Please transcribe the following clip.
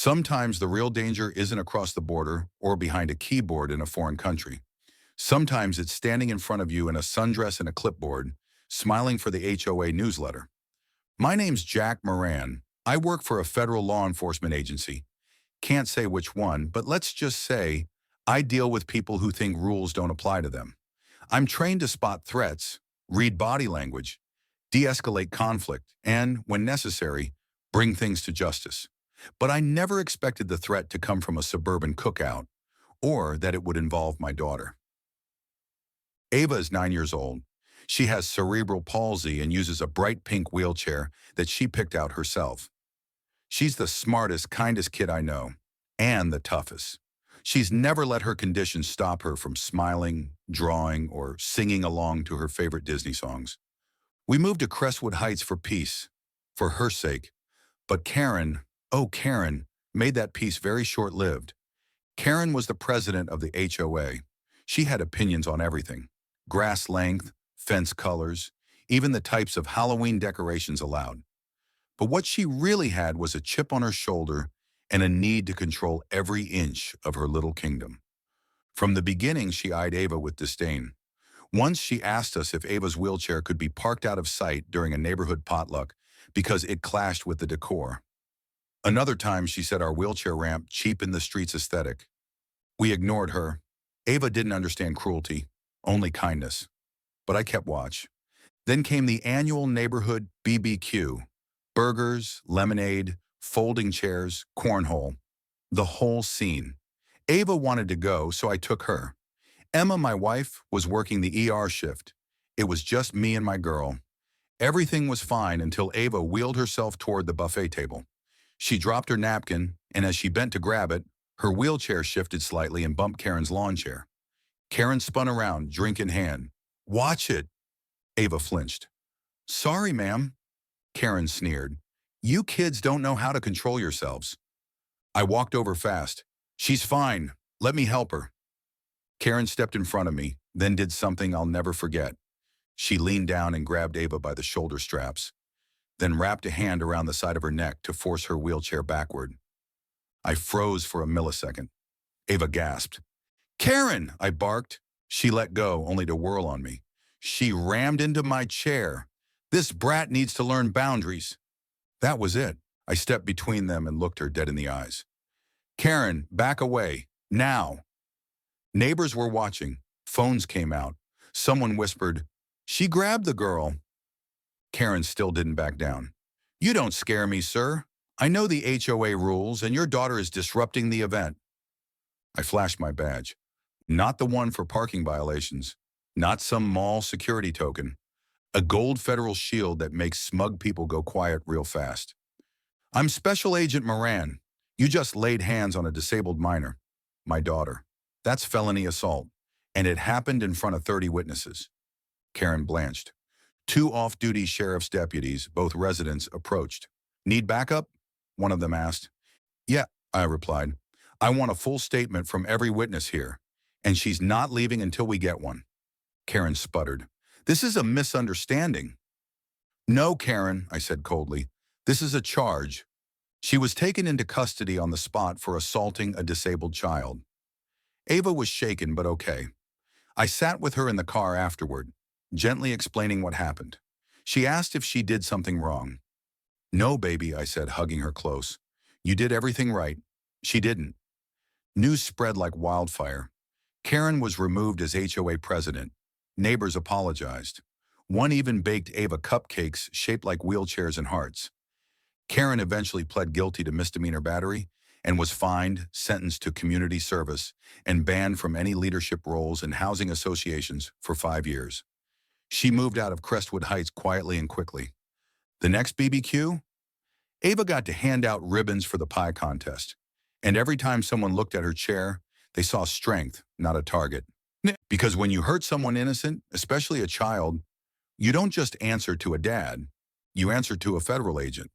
Sometimes the real danger isn't across the border or behind a keyboard in a foreign country. Sometimes it's standing in front of you in a sundress and a clipboard, smiling for the HOA newsletter. My name's Jack Moran. I work for a federal law enforcement agency. Can't say which one, but let's just say I deal with people who think rules don't apply to them. I'm trained to spot threats, read body language, de-escalate conflict, and, when necessary, bring things to justice. But I never expected the threat to come from a suburban cookout, or that it would involve my daughter. Ava is 9 years old. She has cerebral palsy and uses a bright pink wheelchair that she picked out herself. She's the smartest, kindest kid I know, and the toughest. She's never let her condition stop her from smiling, drawing, or singing along to her favorite Disney songs. We moved to Crestwood Heights for peace, for her sake. But Karen, oh Karen, made that peace very short-lived. Karen was the president of the HOA. She had opinions on everything: grass length, fence colors, even the types of Halloween decorations allowed. But what she really had was a chip on her shoulder and a need to control every inch of her little kingdom. From the beginning, she eyed Ava with disdain. Once she asked us if Ava's wheelchair could be parked out of sight during a neighborhood potluck because it clashed with the decor. Another time, she said our wheelchair ramp cheapened the street's aesthetic. We ignored her. Ava didn't understand cruelty, only kindness. But I kept watch. Then came the annual neighborhood BBQ. Burgers, lemonade, folding chairs, cornhole. The whole scene. Ava wanted to go, so I took her. Emma, my wife, was working the ER shift. It was just me and my girl. Everything was fine until Ava wheeled herself toward the buffet table. She dropped her napkin, and as she bent to grab it, her wheelchair shifted slightly and bumped Karen's lawn chair. Karen spun around, drink in hand. "Watch it." Ava flinched. "Sorry, ma'am." Karen sneered. "You kids don't know how to control yourselves." I walked over fast. "She's fine. Let me help her." Karen stepped in front of me, then did something I'll never forget. She leaned down and grabbed Ava by the shoulder straps, then wrapped a hand around the side of her neck to force her wheelchair backward. I froze for a millisecond. Ava gasped. "Karen!" I barked. She let go, only to whirl on me. She rammed into my chair. "This brat needs to learn boundaries." That was it. I stepped between them and looked her dead in the eyes. "Karen, back away. Now." Neighbors were watching. Phones came out. Someone whispered, "She grabbed the girl." Karen still didn't back down. "You don't scare me, sir. I know the HOA rules, and your daughter is disrupting the event." I flashed my badge. Not the one for parking violations. Not some mall security token. A gold federal shield that makes smug people go quiet real fast. "I'm Special Agent Moran. You just laid hands on a disabled minor. My daughter. That's felony assault. And it happened in front of 30 witnesses." Karen blanched. Two off-duty sheriff's deputies, both residents, approached. "Need backup?" one of them asked. "Yeah," I replied. "I want a full statement from every witness here, and she's not leaving until we get one." Karen sputtered. "This is a misunderstanding." "No, Karen," I said coldly. "This is a charge." She was taken into custody on the spot for assaulting a disabled child. Ava was shaken, but okay. I sat with her in the car afterward, gently explaining what happened. She asked if she did something wrong. "No, baby," I said, hugging her close. "You did everything right." She didn't. News spread like wildfire. Karen was removed as HOA president. Neighbors apologized. One even baked Ava cupcakes shaped like wheelchairs and hearts. Karen eventually pled guilty to misdemeanor battery and was fined, sentenced to community service, and banned from any leadership roles in housing associations for 5 years. She moved out of Crestwood Heights quietly and quickly. The next BBQ? Ava got to hand out ribbons for the pie contest. And every time someone looked at her chair, they saw strength, not a target. Because when you hurt someone innocent, especially a child, you don't just answer to a dad, you answer to a federal agent.